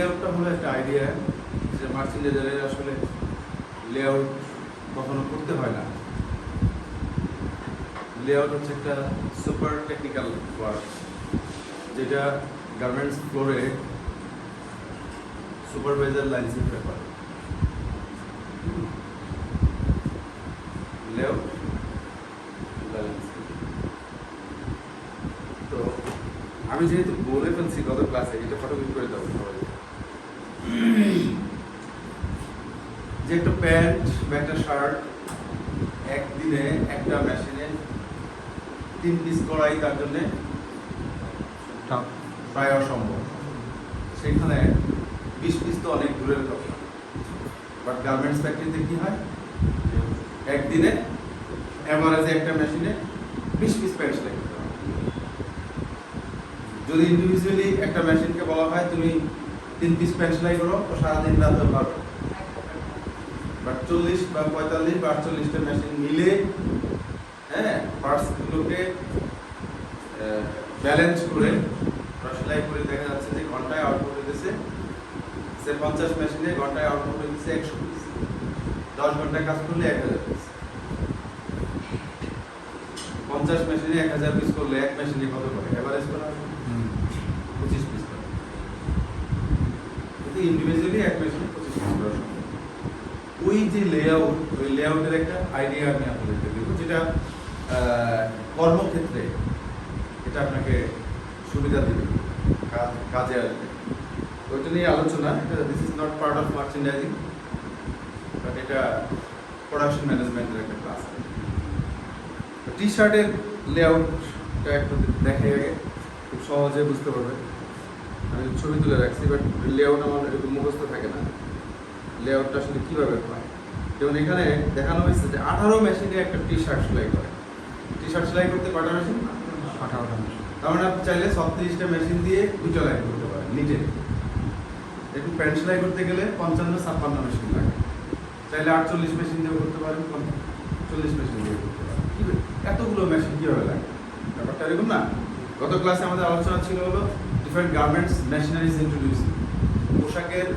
লেআউটটা হলো একটা আইডিয়া যে মার্চেন্ডাইজারের আসলে লেআউট কখনো করতে হয় না। লেআউট হচ্ছে একটা সুপার টেকনিক্যাল ওয়ার্ক, যেটা গার্মেন্টস ফ্লোরে সুপারভাইজার লাইসেন্স ব্যাপার। লেআউট তো আমি যেহেতু বলে ফেলছি গত ক্লাসে, এটা ফটোকপি করে দেবো সবাই। যে একটা প্যান্ট বা একটা শার্ট একদিনে একটা মেশিনে 3 পিস করাই তার জন্য প্রায় অসম্ভব। সেখানে 20 পিস তো অনেক দূরের কথা, বাট গার্মেন্টস ফ্যাক্টরিতে কি হয়, একদিনে এভারেজে একটা মেশিনে 20 পিস প্যান্ট সেলাই করতে হয়। যদি ইন্ডিভিজুয়ালি একটা মেশিনকে বলা হয় তুমি 3 পিস প্যান্ট সেলাই করো, তো সারাদিন রাতে পারবে। বাট 40 বা 45 বা 48টা মেশিন মিলে পার্টসগুলোকে ব্যালেন্স করে সেলাই করে দেখা যাচ্ছে যে ঘন্টায় আউটপুট হইতেছে, সে 50 মেশিনে ঘন্টায় আউটপুট হইতেছে 100 পিস। 10 ঘন্টায় কাজ করলে 1000 পিস। 50 মেশিনে 1000 পিস করলে এক মেশিনে কত করে এভারেজ করা হবে? 25 পিস করে। কিন্তু ইন্ডিভিজুয়ালি এক মেশিনে 25 পিস করা সম্ভব। ওই যে লেআউট, ওই লেআউটের একটা আইডিয়া আমি আপনাদেরকে দেব, যেটা কর্মক্ষেত্রে এটা আপনাকে সুবিধা দেবে, কাজে আসবে। ওইটা নিয়ে আলোচনা। This is not part of merchandising, but এটা প্রোডাকশন ম্যানেজমেন্টের একটা ক্লাস। টি শার্টের লেআউটটা একটু দেখে আগে, খুব সহজে বুঝতে পারবে। আমি ছবি তুলে রাখছি, বাট লেআউট আমার এরকম মুখস্থ থাকে না। লেআউটটা আসলে কীভাবে হয়, যেমন এখানে দেখানো হয়েছে যে 18 মেশিনে একটা টি শার্ট সেলাই করে। টি শার্ট সেলাই করতে কয়টা মেশিন? 18টা মেশিন। তার মানে আপনি চাইলে 36টা মেশিন দিয়ে 2টা লাইন করতে পারেন নিটে। একটু প্যান্ট সেলাই করতে গেলে 55-56 মেশিন লাগে। চাইলে 48 মেশিন দিয়েও করতে পারেন, 40 মেশিন দিয়ে করতে পারেন। এতগুলো মেশিন কীভাবে লাগে? ব্যাপারটা এরকম না। গত ক্লাসে আমাদের আলোচনা ছিল হলো ডিফারেন্ট গার্মেন্টস মেশিনারিজ ইন্ট্রোডিউসিং। পোশাকের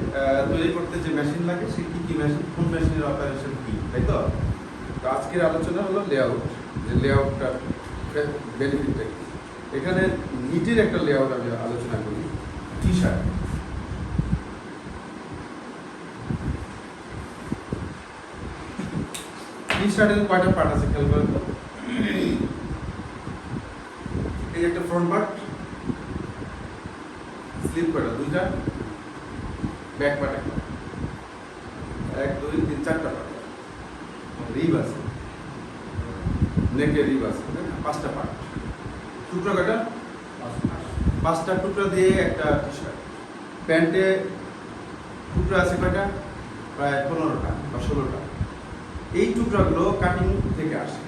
তৈরি করতে যে মেশিন লাগে সে কী মেশিন, কোন মেশিনের অপারেশন কী, তাই তো? তো আজকের আলোচনা হলো লেআউট, যে লেআউটটা বেনিফিটটা কী। এখানে নিটের একটা লেআউট আমি আলোচনা করি। টি শার্ট, টি শার্টের কয়টা পার্ট আছে খেয়াল করেন তো। এই একটা ফ্রন্ট পার্ট, স্লিপ কয়টা? 2টা, ব্যাক পার্ট একটা, 1 2 3 4টা পার্ট, রিব আছে, নেকে রিব আছে, 5টা পার্ট। টুকরা কয়টা? 5টা টুকরা দিয়ে একটা টি শার্ট। প্যান্টে টুকরা আছে কয়টা? প্রায় 15টা বা 16টা। এই টুকরাগুলো কাটিং থেকে আসে।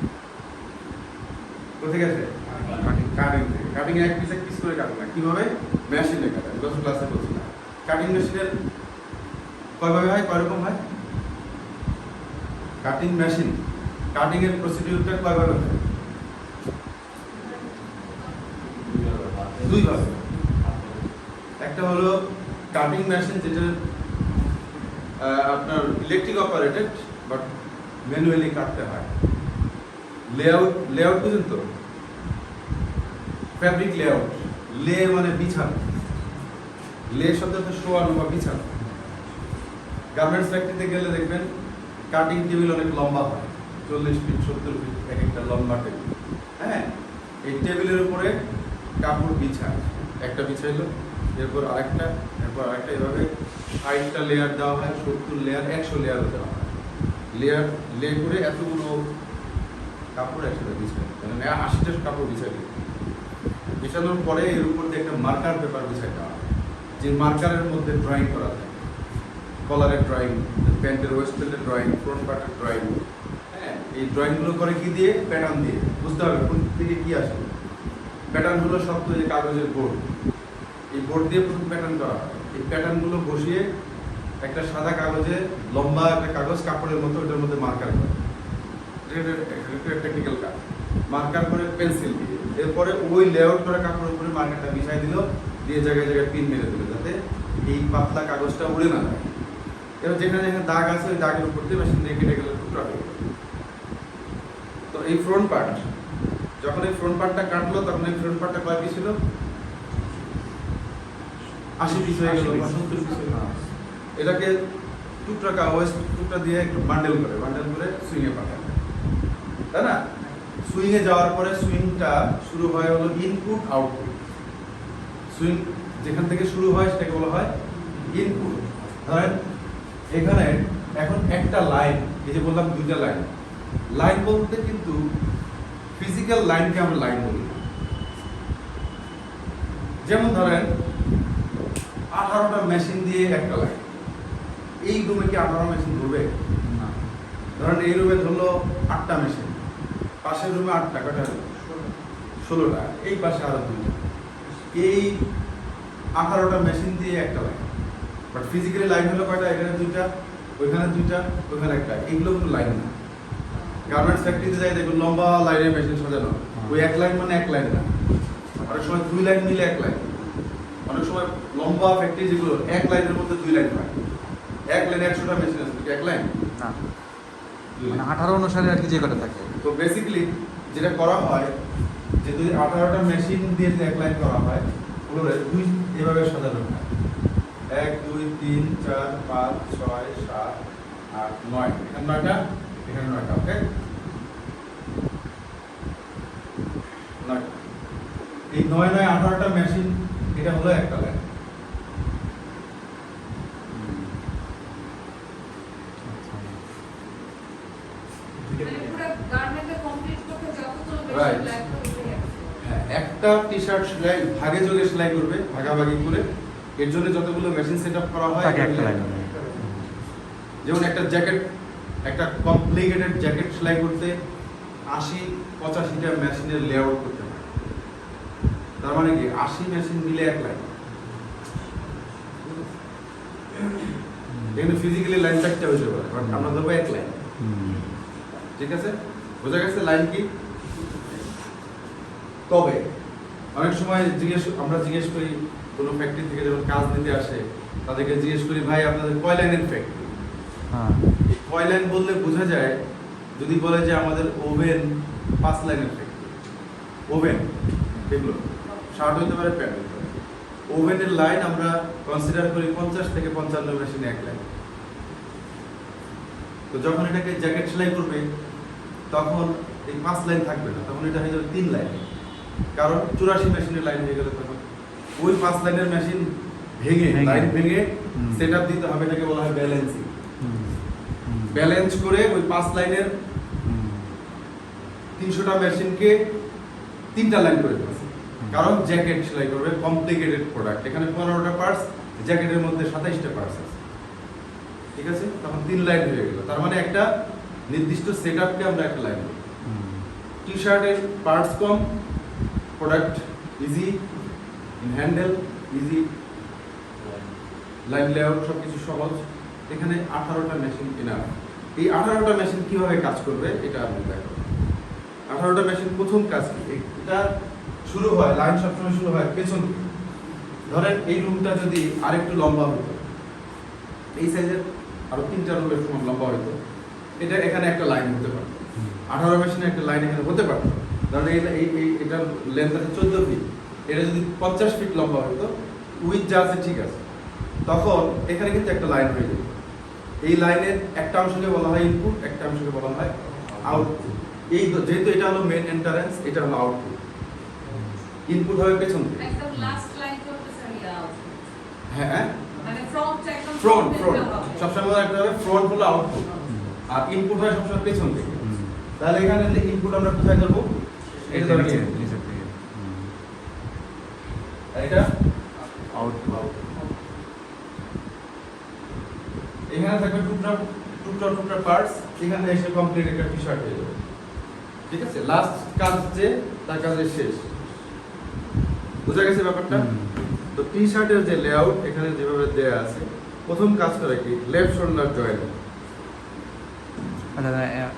কোথেকে আসে? কাটিং থেকে। কাটিং এক পিস করে কাটে না, কীভাবে? মেশিনে কাটে। গত ক্লাসে বলছিলাম কাটিং মেশিনের কয়ভাবে হয়, কয় রকম হয় কাটিং মেশিন। কাটিং এর প্রসিডিউরটা কয়ভাবে হয়? 2 ভাবে। একটা হলো কাটিং মেশিন, যেটা আপনার ইলেকট্রিক অপারেটেড, বাট ম্যানুয়ালি কাটতে হয়। লেআউট বুঝেন তো? Fabric layout. লে মানে বিছানো, লে শব্দটা শোয়ানো বা বিছানো। গার্মেন্টস ফ্যাক্টরিতে গেলে দেখবেন কাটিং টেবিল অনেক লম্বা হয়, 40 ফিট 70 ফিট এক একটা লম্বা টেবিল। এই টেবিলের উপরে কাপড় বিছায়, একটা বিছাইলো, এরপর আরেকটা, এরপর আরেকটা, এভাবে 60টা লেয়ার দেওয়া হয়, 70 লেয়ার, 100 লেয়ারও দেওয়া হয়। লে করে এতগুলো কাপড় একসাথে বিছায়, মানে 80টা কাপড় বিছাই দিই। বিছানোর পরে এর উপর দিয়ে একটা মার্কার পেপার বিছাই দেওয়া হয়, যে মার্কারের মধ্যে ড্রয়িং করা যায়। কলারের ড্রয়িং, প্যান্টের ওয়েস্ট বেল্টের ড্রয়িং, ফ্রন্ট পার্টের ড্রয়িং। এই ড্রয়িংগুলো করে কি দিয়ে? প্যাটার্ন দিয়ে। বুঝতে হবে কোন থেকে কি আসে। প্যাটার্ন হলো সব যে কাগজের বোর্ড, এই বোর্ড দিয়ে প্রথম প্যাটার্ন করা হয়। এই প্যাটার্নগুলো বসিয়ে একটা সাদা কাগজে, লম্বা একটা কাগজ কাপড়ের মতো, ওটার মধ্যে মার্কার করে, টেকনিক্যাল কাজ। মার্কার করে পেন্সিল দিয়ে, এরপরে ওই লেআউট করা কাপড়ের উপরে মার্কারটা বিছাই দিল, দিয়ে জায়গায় জায়গায় পিন মেরে দিল, যাতে এই পাতলা কাগজটা উড়ে না যায়। এবার যেখানে যেখানে দাগ আছে ওই দাগের উপর দিয়ে মেশিন দিয়ে কেটে গেলে টুকরা হয়ে গেল। তো এই ফ্রন্ট পার্ট, যখন এই ফ্রন্ট পার্টটা কাটলো তখন এই ফ্রন্ট পার্টটা কয় পিস ছিল? 80 পিস হয়ে গেল, 70 পিস হয়ে গেল। এটাকে টুকরা কাগজ টুকরা দিয়ে একটু বান্ডেল করে সুইংয়ে পাঠায়, তাই না? সুইংয়ে যাওয়ার পরে সুইংটা শুরু হয় হলো ইনপুট আউটপুট। সুইং যেখান থেকে শুরু হয় সেটাকে বলা হয় ইনপুট। ধরেন এখানে এখন একটা লাইন, এই যে বললাম দুইটা লাইন, লাইন বলতে কিন্তু ফিজিক্যাল লাইনকে আমরা লাইন বলি। যেমন ধরেন 18টা মেশিন দিয়ে একটা লাইন, এই রুমে কি 18 মেশিন ধরবে না? ধরেন এই রুমে ধরলো 8টা মেশিন, পাশের রুমে 8টা, কটা? 16টা, এই পাশে আরো 2টা, এই 18টা মেশিন দিয়ে একটা লাইন। বাট ফিজিক্যালি লাইন হলো কয়টা? এখানে 2টা, ওইখানে 2টা, ওইখানে একটা। এইগুলো কিন্তু লাইন না। গার্মেন্টস ফ্যাক্টরিতে যাই দেখুন লম্বা লাইনের মেশিন সাজানো, ওই এক লাইন মানে এক লাইন না, অনেক সময় 2 লাইন মিলে এক লাইন। অনেক সময় লম্বা ফ্যাক্টরি যেগুলো এক লাইনের মধ্যে 2 লাইন হয়, এক লাইনে 100টা মেশিন আছে, এক লাইন না, মানে 18 অনুসারে আর কি যে কটা থাকে। তো বেসিক্যালি যেটা করা হয় যে যদি 18টা মেশিন দিয়ে এক লাইন করা হয়, ওগুলো দুই এভাবে সাজানো হয়, 1 2 3 4 5 6 7 8 9, এখানে 9টা, এখানে 9টা, ওকে? 9, এই 9 9 18টা মেশিন, এটা হলো একটা লাইন। হ্যাঁ, একটা টি শার্ট সেলাই ভাগে যোগে সেলাই করবে, ভাগাভাগি করে, এর জন্য যতগুলো মেশিন সেট আপ করা হয় একটা লাইন। যেমন একটা জ্যাকেট, একটা কমপ্লিকেটেড জ্যাকেট সেলাই করতে 80-85টা মেশিনের লেআউট করতে হয়। তার মানে কি 80 মেশিন মিলে এক লাইন। এখানে ফিজিক্যালি লাইন 4টা হইতে পারে, বাট আমরা ধরবো এক লাইন। ঠিক আছে, বোঝা গেছে লাইন কি? তবে অনেক সময় আমরা জিজ্ঞেস করি কোনো ফ্যাক্টরি থেকে যখন কাজ নিতে আসে, তাদেরকে জিজ্ঞেস করি ভাই আপনাদের কয় লাইনের ফ্যাক্টরি? কয় লাইন বললে বোঝা যায়, যদি বলে যে আমাদের ওভেন 5 লাইনের ফ্যাক্টরি, ওভেন এগুলো শার্ট হইতে পারে, প্যান্ট হইতে পারে, ওভেনের লাইন আমরা কনসিডার করি 50 থেকে 55 মেশিনে এক লাইন। তো যখন এটাকে জ্যাকেট সেলাই করবে তখন এই 5 লাইন থাকবে না, তখন এটা হয়ে যাবে 3 লাইন। কারণ 84 মেশিনের লাইন হয়ে গেলে তখন ওই 5 লাইনের মেশিন ভেঙে লাইন ভেঙে সেট আপ দিতে হবে, এটাকে বলা হয় ব্যালেন্সিং। ব্যালেন্স করে ওই 5 লাইনের 300টা মেশিনকে 3টা লাইন করে দেবে। কারণ জ্যাকেট সেলাই করবে, কমপ্লিকেটেড প্রোডাক্ট, এখানে 15টা পার্টস, জ্যাকেটের মধ্যে 27টা পার্টস আছে, ঠিক আছে? তখন 3 লাইন হয়ে গেল। তার মানে একটা নির্দিষ্ট সেট আপকে আমরা একটা লাইন বলি। টি শার্টের parts com, product easy in handle, easy line layout, সব কিছু সহজ। এখানে 18টা মেশিন এনাফ। এই 18টা মেশিন কিভাবে কাজ করবে এটা আমি দেখো। 18টা মেশিন প্রথম কাজ কি? এটা শুরু হয়, লাইন সবসময় শুরু হয় পেছন থেকে। ধরেন এই রুমটা যদি আরেকটু লম্বা হতো, এই সাইজের আরো 3টা রুমের সমান লম্বা হতো, এটা এখানে একটা লাইন হতে পারত। 18 মেশিনে একটা লাইন এখানে হতে পারত। ধরেন এটা লেন্থ আছে 14 ফিট, এটা যদি 50 ফিট লম্বা হতো, উইথ যা আছে ঠিক আছে, তখন এখানে কিন্তু একটা লাইন হয়ে যেত। এই লাইনের একটা অংশকে বলা হয় ইনপুট, একটা অংশকে বলা হয় আউটপুট। এই যেহেতু এটা হলো মেইন এন্টারেন্স, এটা হলো আউটপুট। ইনপুট হবে পেছন থেকে, একদম লাস্ট লাইন করতে চাইয়া হ্যাঁ, মানে ফ্রন্ট একদম ফ্রন্ট সবসময় একটা হবে, ফ্রন্ট হলো আউটপুট, আর ইনপুট হয় সবসময় পেছন থেকে। তাহলে এখানে ইনপুট আমরা কোথায় ধরবো? এটা ধরে নিচে থেকে, আর এটা আউটপুট। এখানে থাকবে টুকরা পার্টস, এখানে এসে কমপ্লিট একটা টি শার্ট হয়ে যাবে, ঠিক আছে? লাস্ট কাজ যে তার কাজের শেষ। বুঝা গেছে ব্যাপারটা? তো টি শার্টের যে লেআউট এখানে যেভাবে দেয়া আছে, প্রথম কাজ করে কি লেফট শোল্ডার জয়েন্ট। আচ্ছা,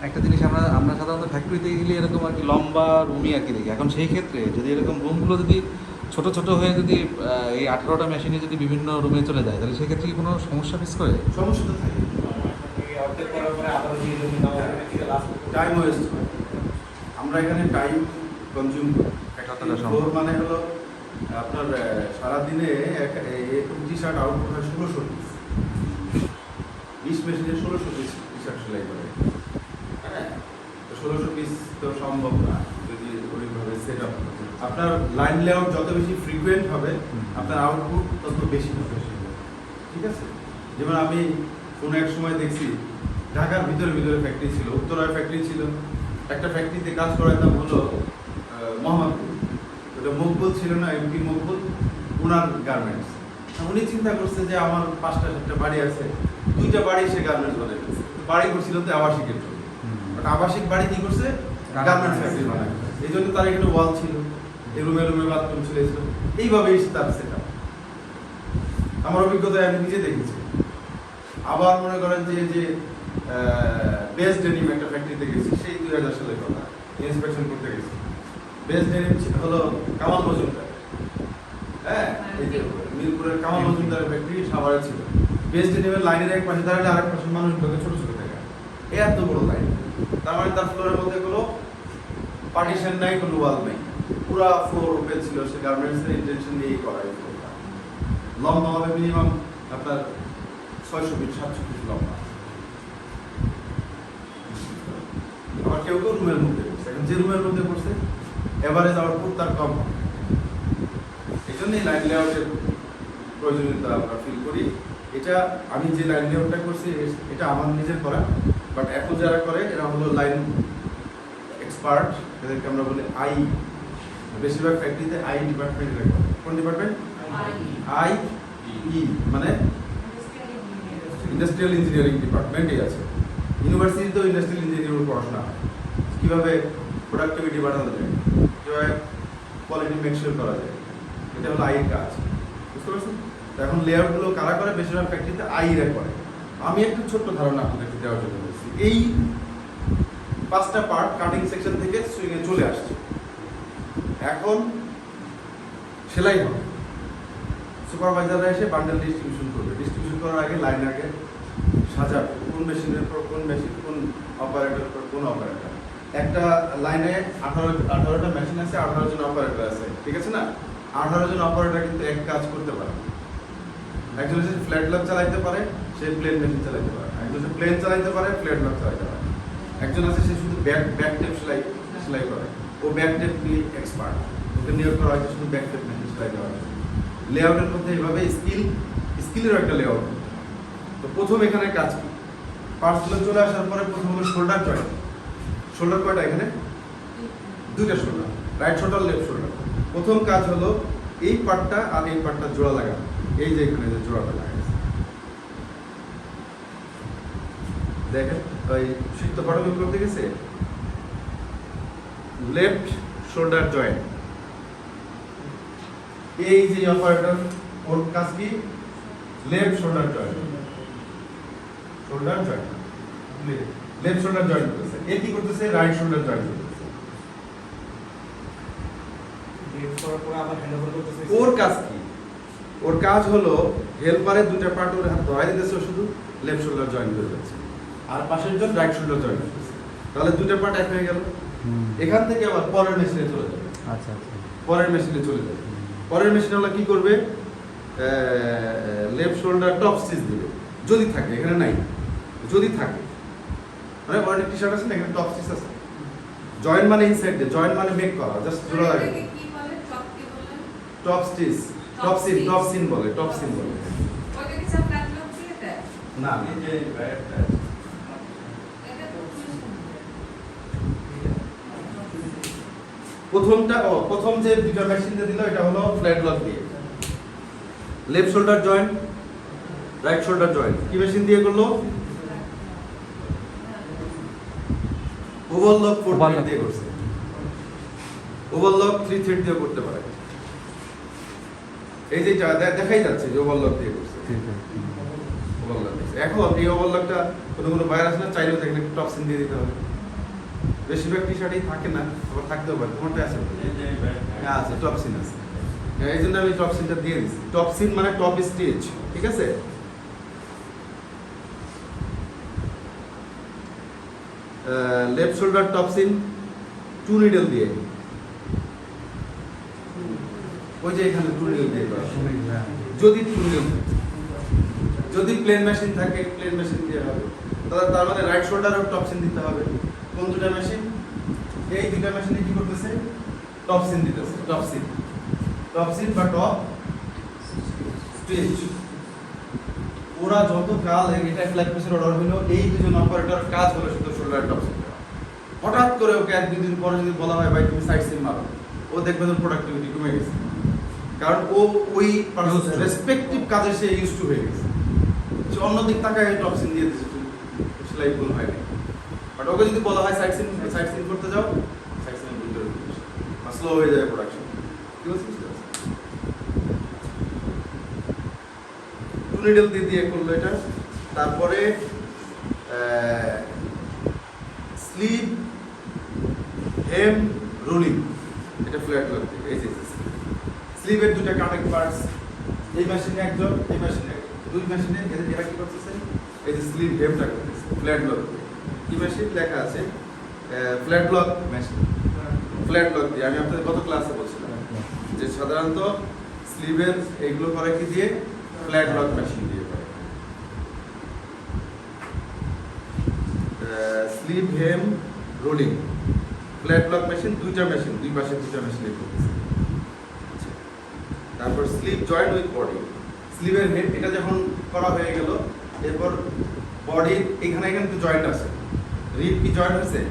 একটা জিনিস আমরা সাধারণত ফ্যাক্টরিতে গেলে এরকম আর কি লম্বা রুমই আর কি দেখি। এখন সেই ক্ষেত্রে যদি এরকম রুমগুলো যদি ছোট ছোট হয়ে যদি এই 18টা মেশিনে যদি বিভিন্ন রুমে চলে যায় তাহলে সেক্ষেত্রে কি কোনো সমস্যা ফেস করে? সমস্যা তো থাকে, টাইম ওয়েস্ট হয়। আমরা এখানে টাইম কনজিউম করি। যতটা সম্ভব। ফ্লোর মানে হলো আপনার সারাদিনে টি শার্ট আউটপুট হয় 1600 পিস, 20 মেশিনে 1600 পিস টি শার্ট সেলাই করে। হ্যাঁ, তো 1600 পিস তো সম্ভব না যদি ওইভাবে সেট আপ। আপনার লাইন লেআউট যত বেশি ফ্রিকুয়েন্ট হবে আপনার আউটপুট তত বেশি হবে। ঠিক আছে, যেমন আমি কোনো এক সময় দেখছি ঢাকার ভিতরে ফ্যাক্টরি ছিল, উত্তরায় ফ্যাক্টরি ছিল, একটা ফ্যাক্টরিতে কাজ করাইতাম হলো মোহাম্মদপুর, ওটা মকবুল ছিল না, এমপি মকবুল, ওনার গার্মেন্টস। উনি চিন্তা করছে যে আমার 5টা-7টা বাড়ি আছে, 2টা বাড়ি সে গার্মেন্টস বানাই ফেলছে। বাড়ি করছিল তো আবাসিকের জন্য, বাট আবাসিক বাড়ি কি করছে, গার্মেন্টস ফ্যাক্টরি বানাই ফেলছে। এই জন্য তার এখানে ওয়াল ছিল, এই রুমে বাথরুম ছিল, এইভাবেই তার সেট আপ। আমার অভিজ্ঞতায় আমি নিজে দেখেছি। আবার মনে করেন যে বেস ডেনিম একটা ফ্যাক্টরিতে গেছি, সেই 2000 সালের কথা, ইন্সপেকশন করতে গেছি। বেস ডেনিম হলো কামাল মজুমদার, হ্যাঁ, এই যে মিরপুরের কামাল মজুমদারের ফ্যাক্টরি সাভারে ছিল। বেস ডেনিমের লাইনের এক পাশে দাঁড়ালে আরেক পাশে মানুষ ঢোকে ছোট ছোট জায়গা, এত বড় লাইন। তার মানে তার ফ্লোরের মধ্যে কোনো পার্টিশন নাই, কোনো ওয়াল নেই, পুরা ফ্লোর ওপেন ছিল। সে গার্মেন্টসের ইন্টেনশন দিয়েই করা এই ফ্লোরটা। লম্বা হবে মিনিমাম আপনার 600 ফিট 700 ফিট লম্বা। আবার কেউ রুমের মধ্যে পড়ছে, এখন যে রুমের মধ্যে পড়ছে এভারেজ আউটপুট তার কম হবে। এই জন্যই লাইন লেআউটের প্রয়োজনীয়তা আমরা ফিল করি। এটা আমি যে লাইন লেআউটটা করছি এটা আমার নিজের করা, বাট এখন যারা করে এরা হলো লাইন এক্সপার্ট, এদেরকে আমরা বলি আই। বেশিরভাগ ফ্যাক্টরিতে আই ডিপার্টমেন্টে করে। কোন ডিপার্টমেন্ট? আই ই মানে ইন্ডাস্ট্রিয়াল ইঞ্জিনিয়ারিং ডিপার্টমেন্টই আছে। ইউনিভার্সিটিতেও ইন্ডাস্ট্রিয়াল ইঞ্জিনিয়ারিং পড়াশোনা হয়, কীভাবে প্রোডাক্টিভিটি বাড়ানো যায়, কীভাবে কোয়ালিটি মেকশিওর করা যায়, এটা হলো আইয়ের কাজ। বুঝতে পারছেন? তো এখন লেআউটগুলো কারা করে? বেশিরভাগ ফ্যাক্টরিতে আইরা করে। আমি একটু ছোট্ট ধারণা আপনাদেরকে দেওয়ার জন্য বলছি। এই 5টা পার্ট কাটিং সেকশন থেকে সুইংয়ে চলে আসছে, এখন সেলাই হবে। সুপারভাইজাররা এসে বান্ডেল ডিস্ট্রিবিউশন করবে। ডিস্ট্রিবিউশন করার আগে লাইন আগে সাজাবে, কোন মেশিনের পর কোন মেশিন, কোন অপারেটর পর কোন অপারেটর। একটা লাইনে 18টা মেশিন আছে, 18 জন অপারেটর আছে, ঠিক আছে না? 18 জন অপারেটর কিন্তু এক কাজ করতে পারে। একজন হচ্ছে ফ্ল্যাট লক চালাইতে পারে, সে প্লেন মেশিন চালাইতে পারে। একজন হচ্ছে প্লেন চালাইতে পারে, ফ্ল্যাট লক চালাইতে পারে। একজন আছে সে শুধু ব্যাক টেপ সেলাই করে, ও ব্যাক টেপ নিয়ে এক্সপার্ট, ওকে নিয়োগ করা হয়তো শুধু ব্যাক টেপ মেশিন সেলাই দেওয়া হয়। লেআউটের মধ্যে এইভাবে স্কিলেরও একটা লেআউট। তো প্রথম এখানে কাজ কি? পার্টসগুলো চলে আসার পরে প্রথম হলো শোল্ডার জয়েন্ট। শোল্ডার কয়টা এখানে? 2টা shoulder, right shoulder, left shoulder. প্রথম কাজ হলো এই পার্টটা আর এই পার্টটা জোড়া লাগানো। এই যে এখানে যে জোড়াটা লাগাইছে, দেখেন ওই সিদ্ধ পাটগুলো করতে গেছে। লেফট শোল্ডার জয়েন্ট, এই যে অপারেটর, ওর কাজ কি? Left shoulder joint, left shoulder joint করতেছে। এ কি করতেছে? রাইট শোল্ডার জয়েন্ট করতেছে। ওর কাজ কি? ওর কাজ হলো হেল্পারের 2টা পার্ট ওর হাত ধরাই দিতেছে, শুধু লেফট শোল্ডার জয়েন্ট করে দিচ্ছে, আর পাশের জন রাইট শোল্ডার জয়েন্ট করতেছে। তাহলে 2টা পার্ট এক হয়ে গেল। এখান থেকে আবার পরের মেশিনে চলে যাবে। আচ্ছা আচ্ছা, পরের মেশিনে চলে যাবে। পরের মেশিনে হলো কি করবে? লেফট শোল্ডার টপ স্টিচ দিবে, যদি থাকে। এখানে নাই, যদি থাকে মানে অনেক টি শার্ট আছে না, এখানে টপ স্টিচ আছে। জয়েন্ট মানে ইনসাইড দিয়ে, জয়েন্ট মানে মেক করা, জাস্ট জোড়া লাগে। কি বলে? টপ কি বলে? টপ স্টিচ, টপ সিন বলে, টপ সিন বলে। ওটা কি সব কাজ লোক দিয়ে দেয়? না, এটা তো খুবই সুন্দর। প্রথম যে 2টা মেশিন দিয়ে দিল এটা হলো ফ্ল্যাট লক দিয়ে। Left shoulder joint, right shoulder joint কি মেশিন দিয়ে করলো? ওভারলক 4 থ্রেড দিয়ে করছে। ওভারলক 3 থ্রেড দিয়ে করতে পারে। এই যে দেখাই যাচ্ছে যে ওভারলক দিয়ে করছে। ওভারলক এখন এই ওভারলকটা কোনো ভাইরাস না, চাইলেও এখানে টপ সিন দিয়ে দিতে হবে। বেশিরভাগ টি শার্টই থাকে না, আবার থাকতেও পারে। কোনটা আছে? হ্যাঁ আছে, টপ সিন আছে। হ্যাঁ, এই জন্য আমি টপসিনটা দিয়ে দিচ্ছি। টপসিন মানে টপ স্টেজ, ঠিক আছে? লেফট শোল্ডার টপসিন 2 নিডল দিয়ে, ওই যে এখানে 2 নিডল দিয়ে করা। যদি 2 নিডল যদি প্লেন মেশিন থাকে প্লেন মেশিন দিয়ে হবে, তার মানে রাইট শোল্ডারেও টপসিন দিতে হবে। কোন দুটা মেশিন? এই দুটা মেশিনে কি করতেছে? টপসিন দিতেছে। টপসিন বা টপ স্টেজ। ওরা যত কাল এটা ফ্ল্যাগ পিসের অর্ডার হলো, এই দুজন অপারেটর কাজ হলো শুধু শোল্ডার টপসিন দেওয়া। হঠাৎ করে ওকে 1-2 দিন পরে যদি বলা হয় ভাই তুমি সাইড সিন মারো, ও দেখবে ওর প্রোডাক্টিভিটি কমে গেছে, কারণ ও ওই রেসপেক্টিভ কাজে সে ইউজ টু হয়ে গেছে। সে অন্যদিক তাকায় টপসিন দিয়ে দিচ্ছে, সেলাই ভুল হয় না। বাট ওকে যদি বলা হয় সাইড সিন করতে যাও, সাইড সিন ভুল করে স্লো হয়ে যায় প্রোডাকশন। কি বলছিস? 2 নিডল দিয়ে করলো এটা। তারপরে স্লিপ হেম রোলিং, এটা ফ্ল্যাট করতে। এই যে স্লিপের দুটো কানেক্ট পার্টস, এই মেশিনে একজন, এই মেশিনে একজন, দুই মেশিনে এরা কি করতেছে? এই যে স্লিপ হেমটা করতেছে ফ্ল্যাট ব্লক। কি মেশিন লেখা আছে? Flat block machine. Flat block দিয়ে আমি আপনাদের গত ক্লাসে বলছিলাম যে সাধারণত স্লিভের এইগুলো করে কি দিয়ে? ফ্ল্যাট ব্লক মেশিন দিয়ে করে। Sleeve hem rolling flat block machine, দুইটা মেশিন, দুই পাশে দুইটা মেশিন করতেছে। তারপর স্লিভ জয়েন্ট উইথ বডি। স্লিভের হেড এটা যখন করা হয়ে গেল, এরপর বডির এখানে তো জয়েন্ট আছে। রিব কি জয়েন্ট হয়েছে?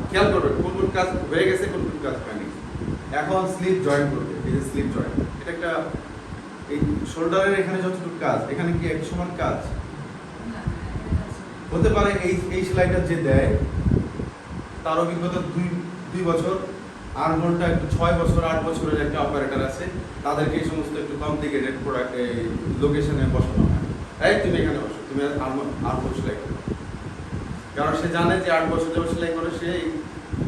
খেয়াল করবেন কোন কোন কাজ হয়ে গেছে, কোন কোন কাজ হয়নি। এখন স্লিভ জয়েন্ট করবে। এই যে স্লিভ জয়েন্ট, এটা একটা এই শোল্ডারের এখানে যতটুকু কাজ, এখানে কি এক সমান কাজ না, হতে পারে? এই সেলাইটা যে দেয় তার অভিজ্ঞতা 2 বছর, আর ঘন্টা একটু 6 বছর 8 বছরের একটা অপারেটর আছে, তাদেরকে এই সমস্ত একটু কমপ্লিকেটেড প্রোডাক্ট এই লোকেশনে বসানো হয়। এই তুমি এখানে বসো, তুমি আর্মহোল সেলাই করো, কারণ সে জানে যে 8 বছর যখন সেলাই করে সে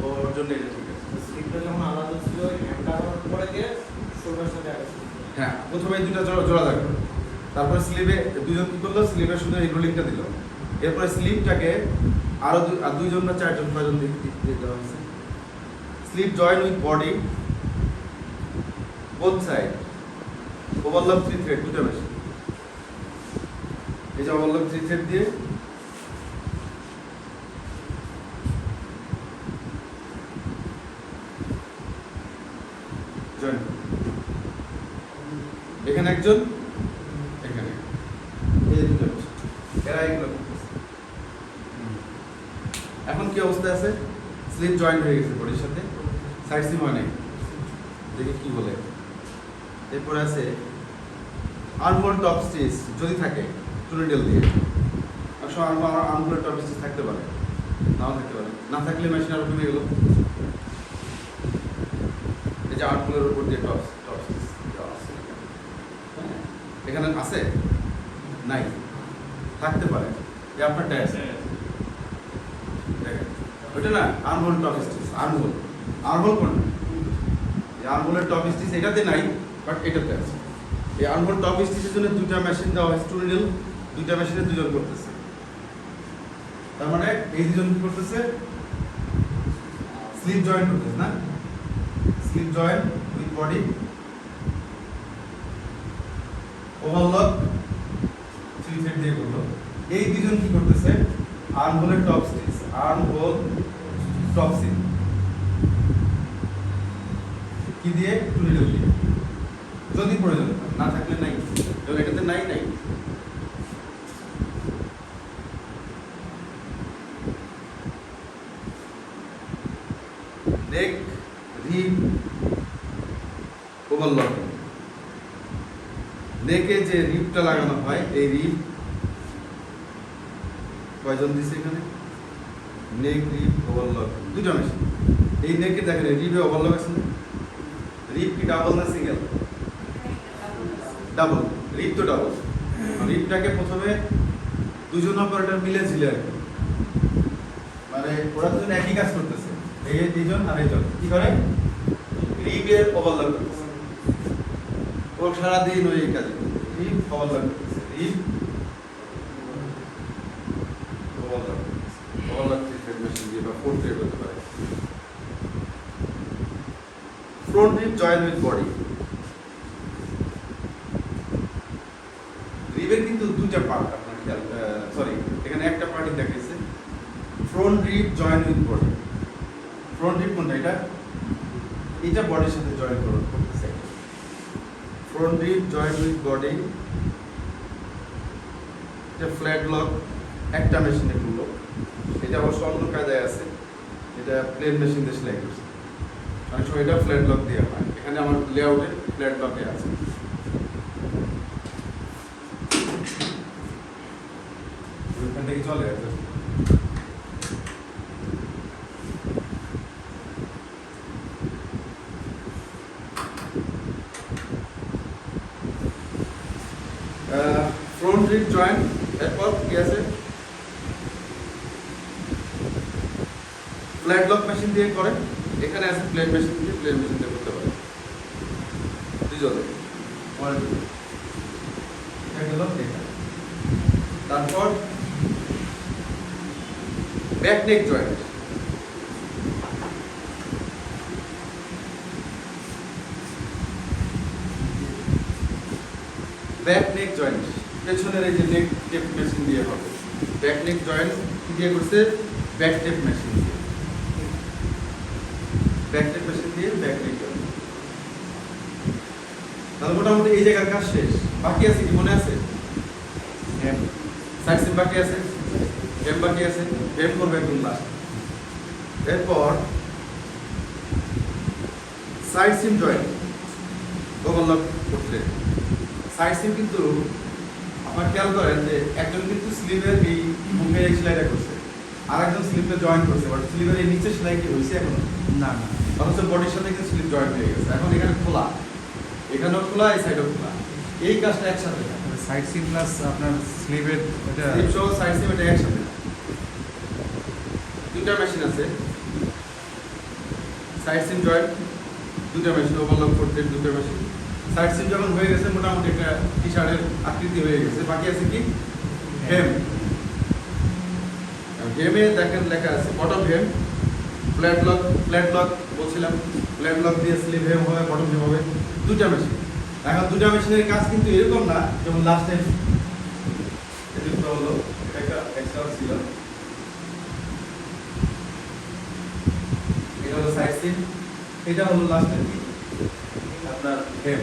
ওর জন্য এটা ঠিক আছে। স্লিপটা যখন আলাদা ছিল, হ্যান্ডটা পরে গিয়ে শোল্ডার সাথে আগে ছিল। হ্যাঁ, প্রথমে এই দুটো জোড়া থাকবে, তারপরে স্লিভে দুজন কি করলো? স্লিভে শুধু এই রোলিংটা দিল। এরপরে স্লিভটাকে আরো দুইজন বা 4জন 5জন দিয়ে দেওয়া হয়েছে। Sleeve join with body both side, overlock 3 thread, দুটো মেশিন। এই যে ওভারলক 3 থ্রেড দিয়ে জয়েন, এখানে একজন, এখানে এই দুটো মেশিন, এরা এগুলো করতেছে। এখন কি অবস্থা আছে? স্লিপ জয়েন্ট হয়ে গেছে বডির সাথে, সাইড সিম হয় নাই, দেখি কি বলে। এরপরে আছে আর্মহোল টপ স্টিচ, যদি থাকে 2 নিডল দিয়ে। আর সব আর্মহোল টপ স্টিচ থাকতে পারে, নাও থাকতে পারে। না থাকলে মেশিন আরো কমে গেল। এই যে আর্মহোলের উপর দিয়ে টপ স্টিচ এখানে আছে, নাই, থাকতে পারে। এই আপনারটা আছে, দেখেন ওইটা না আর্মহোল টপ স্টিচ। আর্মহোল কোনটা? এই আর্মহোলের টপ স্টিচ এটাতে নাই, বাট এটাতে আছে। এই আর্মহোল টপ স্টিচের জন্য দুইটা মেশিন দেওয়া হয়েছে, 2 নিডল, দুইটা মেশিনে দুজন করতেছে। তার মানে এই দুজন কি করতেছে? স্লিপ জয়েন্ট করতেছে না? Sleeve joint with body, overlock 3 thread দিয়ে করলো। এই দুজন কি করতেছে? আর্মহোলের top stitch, armhole top seam কি দিয়ে? 2 নিডল দিয়ে, যদি প্রয়োজন হয়, না থাকলে নাই। তাহলে এটাতে নাই। নেক রিব ওভারলক, নেকে যে রিবটা লাগানো হয়, এই রিব কয়জন দিছে এখানে? নেক রিব ওভারলক দুটো মেশিন। এই নেকে দেখেন রিবে ওভারলক আছে না? রিব কি ডাবল না সিঙ্গেল? ডাবল। রিব তো ডাবল। রিবটাকে প্রথমে দুজন অপারেটর মিলে ঝিলে আর কি, মানে ওরা দুজন একই কাজ করতেছে। এই দুজন আর এইজন কি করে? রিবের ওভারলক করতেছে। ও সারাদিন ওই কাজ rib overlock rib overlock treatment machine দিয়ে বা ফোর ট্রে করতে পারে। Front rib join with body. রিবের কিন্তু দুইটা পার্ট আপনার খেয়াল, সরি এখানে একটা পার্টই দেখাইছে। Front rib join with body. Front rib কোনটা? এটা বডির সাথে জয়েন করতেছে। Front rib join with body, এটা ফ্ল্যাট লক একটা মেশিনে করলো। এটা অবশ্য অন্য কায়দায় আছে, এটা প্লেন মেশিন দিয়ে সেলাই করছে। অনেক সময় এটা ফ্ল্যাট লক দিয়ে হয়, এখানে আমার লেআউটে ফ্ল্যাট লকে আছে। ওইখান থেকে চলে আসবে। ফ্রন্ট রিপ জয়েন, এরপর কি আছে? ফ্ল্যাট লক মেশিন দিয়ে করে, এখানে আছে প্লেন মেশিন দিয়ে করতে পারে। দুজনে তারপর back neck joint. Back neck joint পেছনের এই যে নেক টেপ মেশিন দিয়ে হবে। ব্যাক নেক জয়েন্ট কি দিয়ে করছে? ব্যাক টেপ মেশিন দিয়ে। ব্যাক টেপ মেশিন দিয়ে ব্যাক নেক জয়েন্ট। তাহলে মোটামুটি এই জায়গার কাজ শেষ। বাকি আছে কি মনে আছে? সাইড সিম বাকি আছে, হেম বাকি আছে, হেম করবে একদম লাস্ট। এরপর সাইড সিম জয়েন্ট ওভারলক করতে। সাইড সিম কিন্তু আপনার খেয়াল করেন যে একজন কিন্তু স্লিভের এই বুকের এই সেলাইটা করছে, আর একজন স্লিভে জয়েন করছে, বাট স্লিভের এই নিচে সেলাই কি হয়েছে এখন? না না, অথচ বডির সাথে কিন্তু স্লিভ জয়েন্ট হয়ে গেছে। এখন এখানে খোলা, এখানেও খোলা, এই সাইডেও খোলা। এই কাজটা একসাথে না। সাইড সিম প্লাস আপনার স্লিভের এটা স্লিভ সহ সাইড সিম এটা একসাথে না। দুইটা মেশিন আছে, সাইড সিম জয়েন্ট দুইটা মেশিন, ওভারলক করতে দুইটা মেশিন। সাইড সিম যখন হয়ে গেছে মোটামুটি একটা টি শার্টের আকৃতি হয়ে গেছে। বাকি আছে কি? হেম। হেমে দেখেন লেখা আছে বটম হেম, ফ্ল্যাট লক বলছিলাম, ফ্ল্যাট লক দিয়ে স্লিভ হেম হবে, বটম হেম হবে। দুইটা মেশিন। এখন দুইটা মেশিনের কাজ কিন্তু এরকম না যেমন লাস্ট টাইম এটা হলো একটা এক্সট্রা ছিল। এটা হলো সাইড সিম, এটা হলো লাস্ট টাইম আপনার হেম।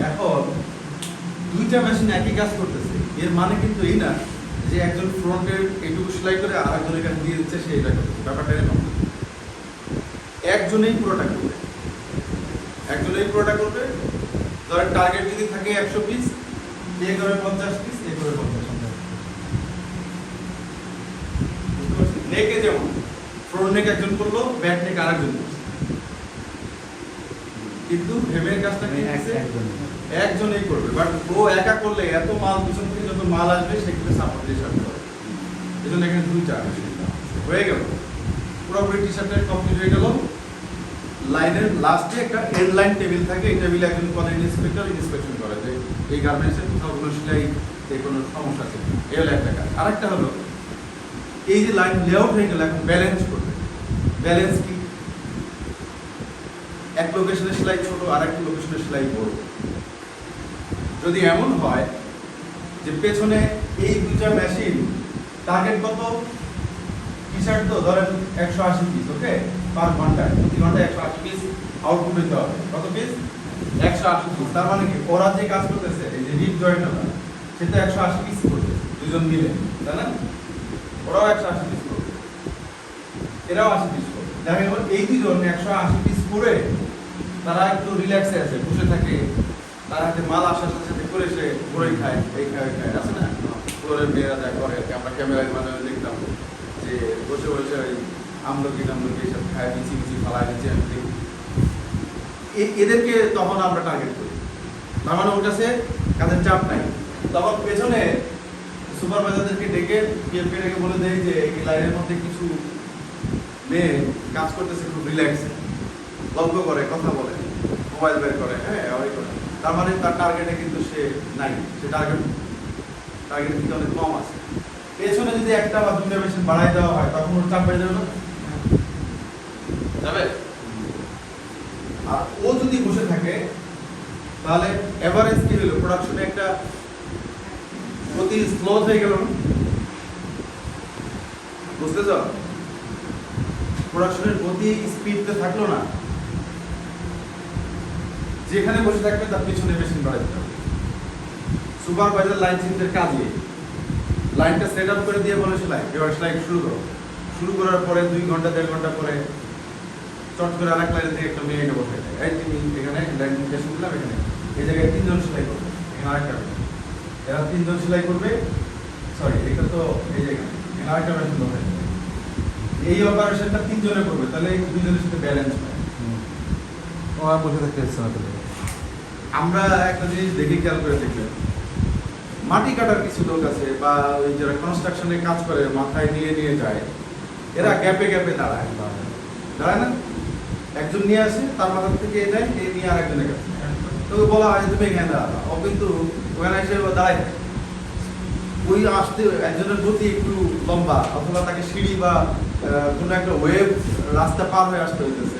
এখন দুইটা মেশিন একই কাজ করতেছে, এর মানে কিন্তু এই না যে একজন ফ্রন্টের এইটুকু সেলাই করে আর একজন এখানে দিয়ে দিচ্ছে সে এটা করছে। ব্যাপারটা এরকম, একজনেই পুরোটা করবে, একজনেই পুরোটা করবে। ধরেন টার্গেট যদি থাকে 100 পিস, এ করে 50 পিস, এ করে 50। নেকে যেমন ফ্রন্ট নেক একজন করলো, ব্যাক নেক আরেকজন করছে, কিন্তু হেমের কাজটা কি একজনই করবে। বাট ও একা করলে এত মাল পিছন থেকে যত মাল আসবে সেগুলো সাপোর্ট দিয়ে সাপোর্ট করে। এই জন্য এখানে দুইটা হয়ে গেল, পুরোপুরি টি শার্টের কমপ্লিট হয়ে গেল। লাইনের লাস্টে একটা এন্ড লাইন টেবিল থাকে, এই টেবিলে একজন কোয়ালিটি ইন্সপেক্টর ইন্সপেকশন করে যে এই গার্মেন্টসের কোথাও কোনো সেলাইতে কোনো সমস্যা আছে। এই হলো একটা কাজ। আরেকটা হলো এই যে লাইন লেআউট হয়ে গেল, এখন ব্যালেন্স করবে। ব্যালেন্স কি? এক লোকেশনের সেলাই ছোট, আর একটা লোকেশনের সেলাই বড়। যদি এমন হয় যে পেছনে এই দুইটা মেশিন টার্গেট কত? টি শার্ট তো ধরেন 180 পিস, ওকে, পার ঘন্টায় প্রতি ঘন্টায় 180 পিস আউটপুট হইতে হবে। কত পিস? 180 পিস। তার মানে কি ওরা যে কাজ করতেছে এই যে রিপ জয়েন্টটা সেটা 180 পিস করবে দুজন মিলে, তাই না? ওরাও 180 পিস করবে, এরাও 80 পিস করবে। দেখা গেল এই দুজন 180 পিস করে তারা একটু রিল্যাক্সে আছে, বসে থাকে, তার হাতে মাল আসার সাথে সাথে করে সে ঘুরে খায়, এই খায় আছে না? ফ্লোরের মেয়েরা যা করে, আমরা ক্যামেরায় মাঝে মাঝে দেখতাম যে বসে বসে ওই আমলকি এসব খায়, মিচি ফালায় নিচে। আমি দেখি এদেরকে তখন আমরা টার্গেট করি, তার মানে ওর কাছে কাজের চাপ নাই। তখন পেছনে সুপারভাইজারদেরকে ডেকে পিএফকে ডেকে বলে দেয় যে এই লাইনের মধ্যে কিছু মেয়ে কাজ করতেছে খুব রিল্যাক্সে, গল্প করে, কথা বলে, ও মোবাইল বের করে, হ্যাঁ ওই করে। তার মানে তার টার্গেটে কিন্তু সে নাই, সে টার্গেট কিন্তু অনেক কম আছে। পেছনে যদি একটা বা দুটো মেশিন বাড়াই দেওয়া হয় তখন ওর চাপ বেড়ে যাবে না? যাবে। আর ও যদি বসে থাকে তাহলে এভারেজ কি হলো, প্রোডাকশনে একটা গতি স্লো হয়ে গেল না? বুঝতেছ? প্রোডাকশনের গতি স্পিডতে থাকলো না। যেখানে বসে থাকবে তার পিছনে মেশিন বাড়াই দিতে হবে। সুপারভাইজার লাইন চিন্তার কাজে লাইনটা সেট আপ করে দিয়ে বলে সেলাই, এবার সেলাই শুরু করার পরে 2 ঘন্টা 1.5 ঘন্টা পরে চট করে আরেক লাইন থেকে একটা মেয়ে এনে বসে যায়, এই তুমি এখানে লাইন নির্দেশন দিলাম, এখানে এই জায়গায় 3 জন সেলাই করবে, এখানে আরেকটা এরা 3 জন সেলাই করবে, সরি এটা তো এই জায়গায় এখানে আরেকটা মেশিন হবে, এই অপারেশনটা 3 জনে করবে, তাহলে এই 2 জনের সাথে ব্যালেন্স হয়। ও আর বসে থাকতে হচ্ছে না তাহলে। আমরা একটা জিনিস দেখে খেয়াল করে দেখবেন, মাটি কাটার কিছু লোক আছে বা ওই যারা কনস্ট্রাকশনে কাজ করে মাথায় নিয়ে যায়, এরা গ্যাপে দাঁড়ায় না? একজন নিয়ে আসে, তার মাথা থেকে এ নেয়, এই নিয়ে আরেকজনের কাছে, তো বলা হয় তুমি এখানে দাঁড়াবা, ও কিন্তু ওখানে এসে দাঁড়ায় থাকে। ওই আসতে একজনের গতি একটু লম্বা, অথবা তাকে সিঁড়ি বা কোনো একটা ওয়েব রাস্তা পার হয়ে আসতে হইতেছে,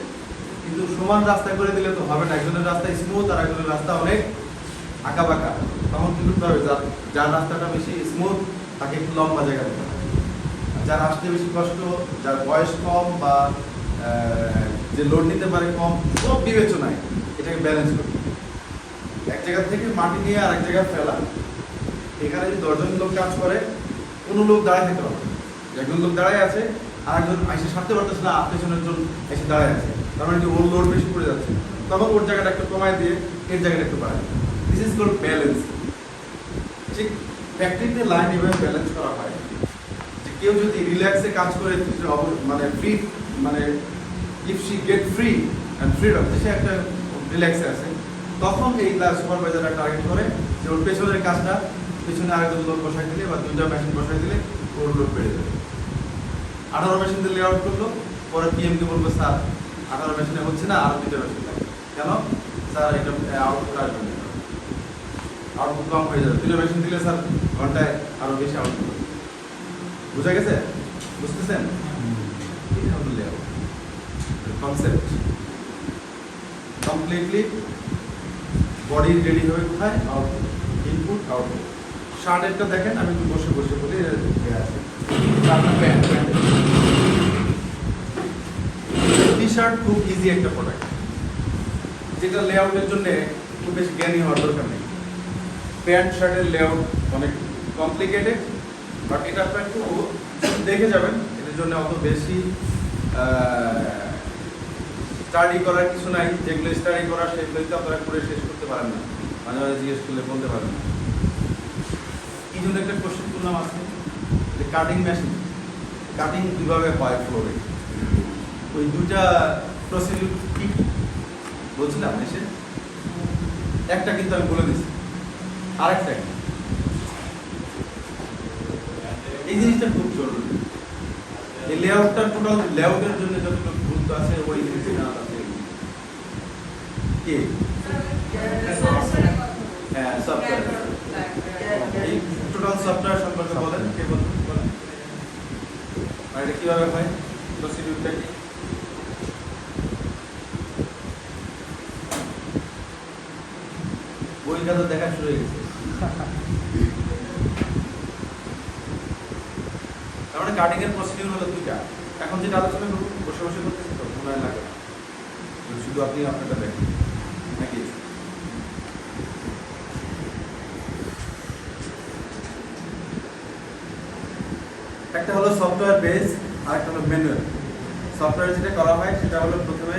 কিন্তু সমান রাস্তা করে দিলে তো হবে না, একজনের রাস্তা স্মুথ আর একজনের রাস্তা অনেক আঁকা বাঁকা, তখন কি করতে হবে, যার রাস্তাটা বেশি স্মুথ তাকে একটু লম্বা জায়গা দিতে হবে, যার আসতে বেশি কষ্ট, যার বয়স কম বা যে লোড নিতে পারে কম, সব বিবেচনায় এটাকে ব্যালেন্স করতে হবে। এক জায়গা থেকে মাটি নিয়ে আরেক জায়গায় ফেলা, এখানে যদি 10 জন লোক কাজ করে, কোনো লোক দাঁড়ায় থাকতে পারবে না। একজন লোক দাঁড়ায় আছে, আরেকজন এসে সারতে পারতেছে না, পেছনের জন এসে দাঁড়ায় আছে, তার মানে ওর লোড বেশি পড়ে যাচ্ছে, তখন ওর জায়গাটা একটু কমায় দিয়ে এর জায়গাটা একটু বাড়ায়। This is called balance. ঠিক ফ্যাক্টরিতে লাইন এভাবে ব্যালেন্স করা হয় যে কেউ যদি রিল্যাক্সে কাজ করে, মানে ফ্রি, মানে if she get free and freedom, সে একটা রিল্যাক্সে আছে, তখন এই সুপারভাইজাররা টার্গেট করে যে ওর পেছনের কাজটা পেছনে আরেকজন লোক বসাই দিলে বা 2টা মেশিন বসাই দিলে ওর লোড বেড়ে যাবে। 18 মেশিন দিয়ে লেআউট করলো, পরে পিএমকে বলবো স্যার 18 মেশিনে হচ্ছে না, আরো 2টা মেশিন লাগে, কেন স্যার এটা আউটপুট আসবে না, আউটপুট কম হয়ে যাবে, 2টা মেশিন দিলে স্যার ঘন্টায় আরো বেশি আউটপুট। বুঝা গেছে? বুঝতেছেন? এই হলো layout concept. Completely body ready হয়ে কোথায়, আউটপুট, ইনপুট আউটপুট। শার্টেরটা দেখেন, আমি একটু বসে বলি আছে টি শার্ট খুব ইজি একটা প্রোডাক্ট, যেটা লেআউটের জন্য খুব বেশি জ্ঞানী হওয়ার দরকার নেই। প্যান্ট শার্টের লেআউট অনেক কমপ্লিকেটেড, বাট এটা আপনার একটু দেখে যাবেন, এটার জন্য অত বেশি স্টাডি করার কিছু নাই, যেগুলো স্টাডি করা সেগুলো তো আপনারা করে শেষ করতে পারেন না, মাঝে মাঝে জিজ্ঞেস করলে বলতে পারেন না। এই জন্য একটা কোশ্চেন করলাম আছে যে কাটিং মেশিন, কাটিং কীভাবে হয় ফ্লোরে, ওই 2টা প্রসিডিউর কি কি বলছিলাম এসে, একটা কিন্তু আমি বলে দিচ্ছি, আরেকটা কি, এই জিনিসটা খুব জরুরি। এই লেআউটটা টোটাল লেআউটের জন্য যতটুকু গুরুত্ব আছে ওই জিনিসটা জানা আছে কি, হ্যাঁ সফটওয়্যার, এই টোটাল সফটওয়্যার সম্পর্কে বলেন, কে বলেন, আর এটা কিভাবে হয়, প্রসিডিউরটা কি? বইটা তো দেখা শুরু হয়ে গেছে। তার মানে কাটিং এর প্রসিডিউর হলো 2টা। এখন যেটা আলোচনা করব বসে বসে করতেছি তো মনে হয় লাগে না, শুধু আপনি আপনারটা দেখেন নাকি। একটা হলো সফটওয়্যার বেস, আর একটা হলো ম্যানুয়াল। সফটওয়্যার যেটা করা হয় সেটা হলো প্রথমে